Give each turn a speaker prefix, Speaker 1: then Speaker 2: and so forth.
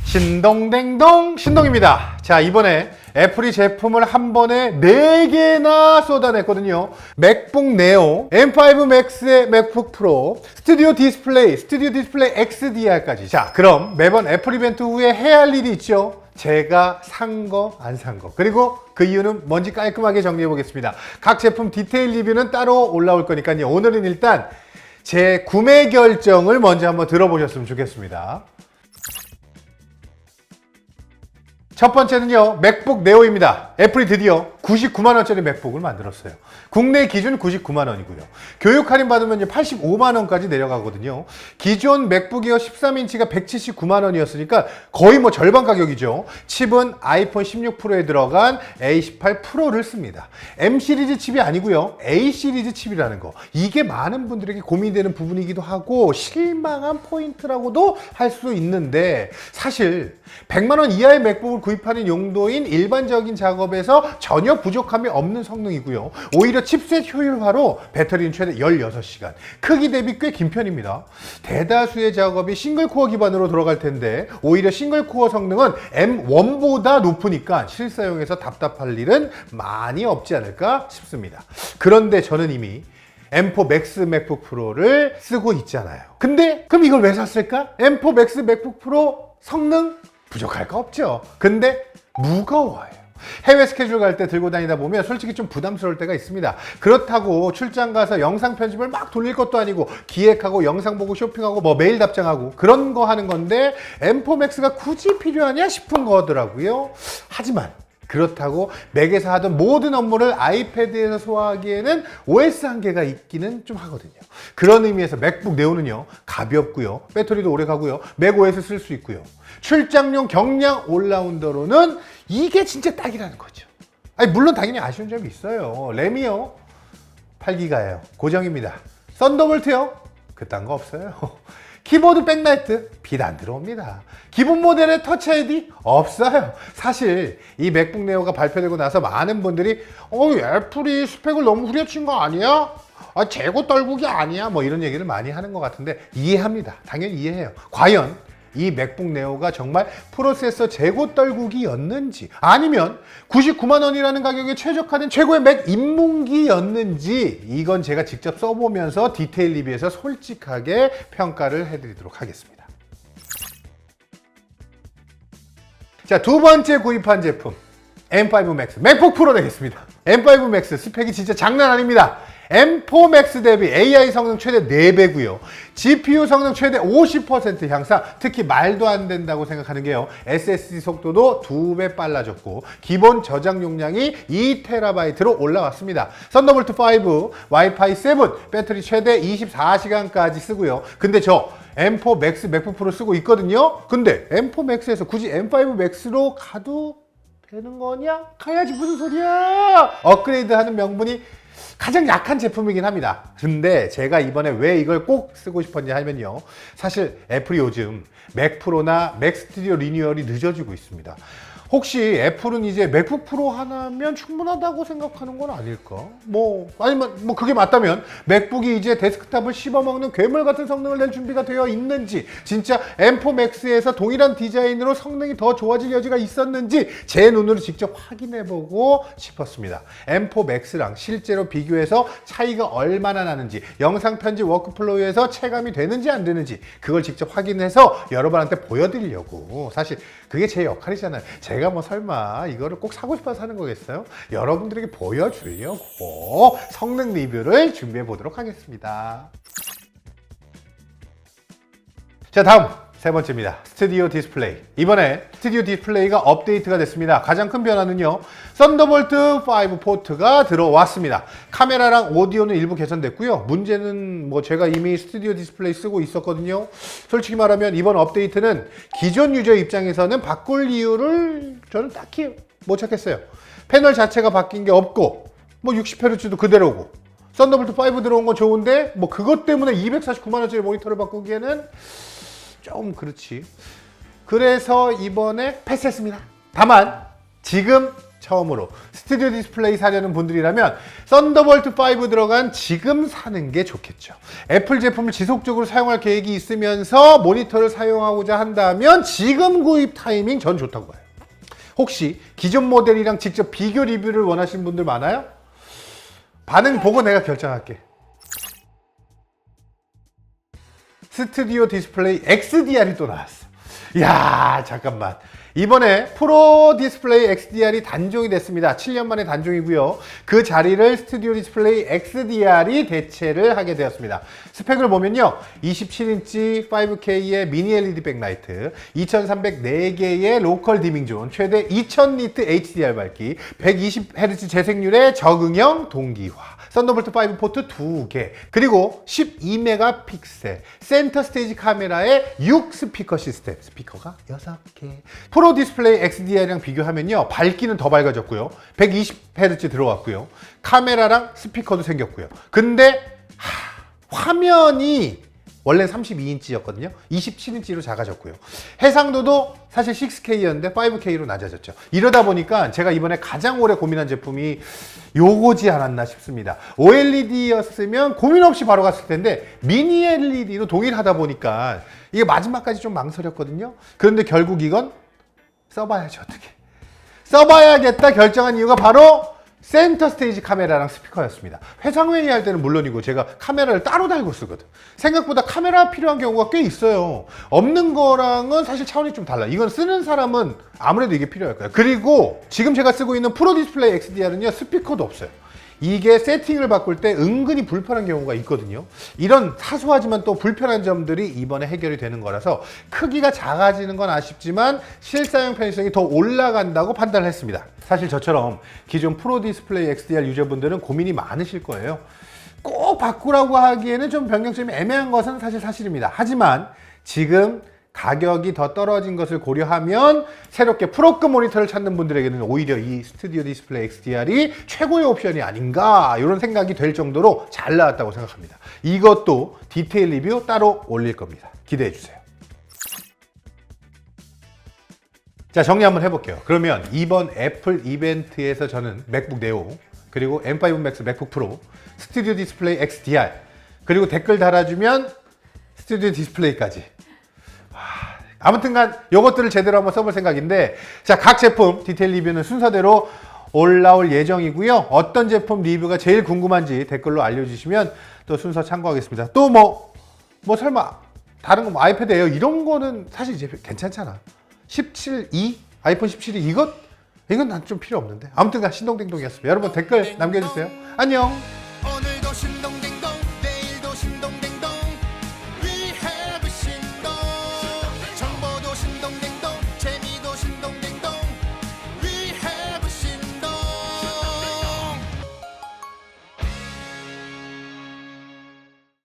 Speaker 1: 신동댕동 신동입니다. 자, 이번에 애플이 제품을 한 번에 4개나 쏟아냈거든요. 맥북 네오, M5 맥스의 맥북 프로, 스튜디오 디스플레이 XDR까지. 자, 그럼 매번 애플 이벤트 후에 해야 할 일이 있죠. 제가 산 거, 안 산 거. 그리고 그 이유는 뭔지 깔끔하게 정리해 보겠습니다. 각 제품 디테일 리뷰는 따로 올라올 거니까요. 오늘은 일단 제 구매 결정을 먼저 한번 들어보셨으면 좋겠습니다. 첫 번째는요, 맥북 네오입니다. 애플이 드디어 99만원짜리 맥북을 만들었어요. 국내 기준 99만원이고요. 교육 할인 받으면 85만원까지 내려가거든요. 기존 맥북 에어 13인치가 179만원이었으니까 거의 뭐 절반 가격이죠. 칩은 아이폰 16 프로에 들어간 A18 프로를 씁니다. M 시리즈 칩이 아니고요, A 시리즈 칩이라는 거. 이게 많은 분들에게 고민되는 부분이기도 하고 실망한 포인트라고도 할 수 있는데, 사실 100만원 이하의 맥북을 구입하는 용도인 일반적인 작업에서 전혀 부족함이 없는 성능이고요. 오히려 칩셋 효율화로 배터리는 최대 16시간. 크기 대비 꽤 긴 편입니다. 대다수의 작업이 싱글코어 기반으로 들어갈 텐데 오히려 싱글코어 성능은 M1보다 높으니까 실사용에서 답답할 일은 많이 없지 않을까 싶습니다. 그런데 저는 이미 M4 맥스 맥북 프로를 쓰고 있잖아요. 근데 그럼 이걸 왜 샀을까? M4 맥스 맥북 프로 성능 부족할 거 없죠. 근데 무거워요. 해외 스케줄 갈 때 들고 다니다 보면 솔직히 좀 부담스러울 때가 있습니다. 그렇다고 출장 가서 영상 편집을 막 돌릴 것도 아니고 기획하고 영상 보고 쇼핑하고 뭐 메일 답장하고 그런 거 하는 건데 M4 맥스가 굳이 필요하냐 싶은 거더라고요. 하지만 그렇다고 맥에서 하던 모든 업무를 아이패드에서 소화하기에는 OS 한계가 있기는 좀 하거든요. 그런 의미에서 맥북 네오는요, 가볍고요, 배터리도 오래 가고요, 맥 OS 쓸 수 있고요, 출장용 경량 올라운더로는 이게 진짜 딱이라는 거죠. 아니, 물론 당연히 아쉬운 점이 있어요. 램이요 8기가예요. 고정입니다. 썬더볼트요? 그딴 거 없어요. 키보드 백라이트 빛 안 들어옵니다. 기본 모델의 터치 아이디 없어요. 사실 이 맥북 네오가 발표되고 나서 많은 분들이 애플이 스펙을 너무 후려친 거 아니야? 재고 떨구기 아니야? 뭐 이런 얘기를 많이 하는 것 같은데 이해합니다. 당연히 이해해요. 과연 이 맥북 네오가 정말 프로세서 재고 떨구기였는지, 아니면 99만원이라는 가격에 최적화된 최고의 맥 입문기였는지, 이건 제가 직접 써보면서 디테일 리뷰에서 솔직하게 평가를 해드리도록 하겠습니다. 자, 두 번째 구입한 제품 M5 맥스 맥북 프로 되겠습니다. M5 맥스 스펙이 진짜 장난 아닙니다. M4 맥스 대비 AI 성능 최대 4배고요. GPU 성능 최대 50% 향상, 특히 말도 안 된다고 생각하는 게요, SSD 속도도 2배 빨라졌고 기본 저장 용량이 2TB로 올라왔습니다. 썬더볼트 5, 와이파이 7, 배터리 최대 24시간까지 쓰고요. 근데 저 M4 맥스 맥북 프로 쓰고 있거든요. 근데 M4 맥스에서 굳이 M5 맥스로 가도 되는 거냐? 가야지, 무슨 소리야! 업그레이드하는 명분이 가장 약한 제품이긴 합니다. 근데 제가 이번에 왜 이걸 꼭 쓰고 싶었냐 하면요, 사실 애플이 요즘 맥 프로나 맥 스튜디오 리뉴얼이 늦어지고 있습니다. 혹시 애플은 이제 맥북 프로 하나면 충분하다고 생각하는 건 아닐까? 아니면 그게 맞다면 맥북이 이제 데스크탑을 씹어먹는 괴물 같은 성능을 낼 준비가 되어 있는지, 진짜 M4 맥스에서 동일한 디자인으로 성능이 더 좋아질 여지가 있었는지 제 눈으로 직접 확인해보고 싶었습니다. M4 맥스랑 실제로 비교해서 차이가 얼마나 나는지, 영상 편집 워크플로우에서 체감이 되는지 안 되는지 그걸 직접 확인해서 여러분한테 보여드리려고, 사실 그게 제 역할이잖아요. 제가 설마 이거를 꼭 사고 싶어서 하는 거겠어요? 여러분들에게 보여주려고 성능 리뷰를 준비해 보도록 하겠습니다. 자, 다음 세 번째입니다. 스튜디오 디스플레이. 이번에 스튜디오 디스플레이가 업데이트가 됐습니다. 가장 큰 변화는요, 썬더볼트 5 포트가 들어왔습니다. 카메라랑 오디오는 일부 개선됐고요. 문제는 제가 이미 스튜디오 디스플레이 쓰고 있었거든요. 솔직히 말하면 이번 업데이트는 기존 유저 입장에서는 바꿀 이유를 저는 딱히 못 찾겠어요. 패널 자체가 바뀐 게 없고 60Hz도 그대로고, 썬더볼트 5 들어온 건 좋은데 그것 때문에 249만원짜리 모니터를 바꾸기에는 좀 그렇지. 그래서 이번에 패스했습니다. 다만 지금 처음으로 스튜디오 디스플레이 사려는 분들이라면 썬더볼트 5 들어간 지금 사는 게 좋겠죠. 애플 제품을 지속적으로 사용할 계획이 있으면서 모니터를 사용하고자 한다면 지금 구입 타이밍 전 좋다고 봐요. 혹시 기존 모델이랑 직접 비교 리뷰를 원하시는 분들 많아요? 반응 보고 내가 결정할게. 스튜디오 디스플레이 XDR이 또 나왔어. 이야, 잠깐만. 이번에 프로 디스플레이 XDR이 단종이 됐습니다. 7년 만에 단종이고요. 그 자리를 스튜디오 디스플레이 XDR이 대체를 하게 되었습니다. 스펙을 보면요. 27인치 5K의 미니 LED 백라이트, 2304개의 로컬 디밍 존, 최대 2000니트 HDR 밝기, 120Hz 재생률의 적응형 동기화, 썬더볼트 5 포트 2개, 그리고 12메가픽셀 센터 스테이지 카메라의 6 스피커 시스템, 스피커가 6개. 프로 디스플레이 XDR이랑 비교하면요, 밝기는 더 밝아졌고요, 120Hz 들어갔고요, 카메라랑 스피커도 생겼고요. 근데 화면이 원래 32인치였거든요. 27인치로 작아졌고요. 해상도도 사실 6K였는데 5K로 낮아졌죠. 이러다 보니까 제가 이번에 가장 오래 고민한 제품이 요거지 않았나 싶습니다. OLED였으면 고민 없이 바로 갔을 텐데 미니 LED로 동일하다 보니까 이게 마지막까지 좀 망설였거든요. 그런데 결국 이건 써봐야죠. 어떻게 써봐야겠다 결정한 이유가 바로 센터 스테이지 카메라랑 스피커였습니다. 회상회의 할 때는 물론이고 제가 카메라를 따로 달고 쓰거든. 생각보다 카메라 필요한 경우가 꽤 있어요. 없는 거랑은 사실 차원이 좀 달라. 이건 쓰는 사람은 아무래도 이게 필요할 거예요. 그리고 지금 제가 쓰고 있는 프로 디스플레이 XDR은요, 스피커도 없어요. 이게 세팅을 바꿀 때 은근히 불편한 경우가 있거든요. 이런 사소하지만 또 불편한 점들이 이번에 해결이 되는 거라서 크기가 작아지는 건 아쉽지만 실사용 편의성이 더 올라간다고 판단을 했습니다. 사실 저처럼 기존 프로 디스플레이 XDR 유저분들은 고민이 많으실 거예요. 꼭 바꾸라고 하기에는 좀 변경점이 애매한 것은 사실 사실입니다. 하지만 지금 가격이 더 떨어진 것을 고려하면 새롭게 프로급 모니터를 찾는 분들에게는 오히려 이 스튜디오 디스플레이 XDR이 최고의 옵션이 아닌가, 이런 생각이 될 정도로 잘 나왔다고 생각합니다. 이것도 디테일 리뷰 따로 올릴 겁니다. 기대해 주세요. 자, 정리 한번 해볼게요. 그러면 이번 애플 이벤트에서 저는 맥북 네오, 그리고 M5 맥스 맥북 프로, 스튜디오 디스플레이 XDR, 그리고 댓글 달아주면 스튜디오 디스플레이까지, 아무튼간 이것들을 제대로 한번 써볼 생각인데, 자, 각 제품 디테일 리뷰는 순서대로 올라올 예정이고요. 어떤 제품 리뷰가 제일 궁금한지 댓글로 알려주시면 또 순서 참고하겠습니다. 또 뭐 설마 다른 거 뭐 아이패드 에어 이런 거는 사실 이제 괜찮잖아. 17E? 아이폰 17E 이건 난 좀 필요 없는데. 아무튼간 신동댕동이었습니다. 여러분 댓글 남겨주세요. 안녕. 오늘도 신동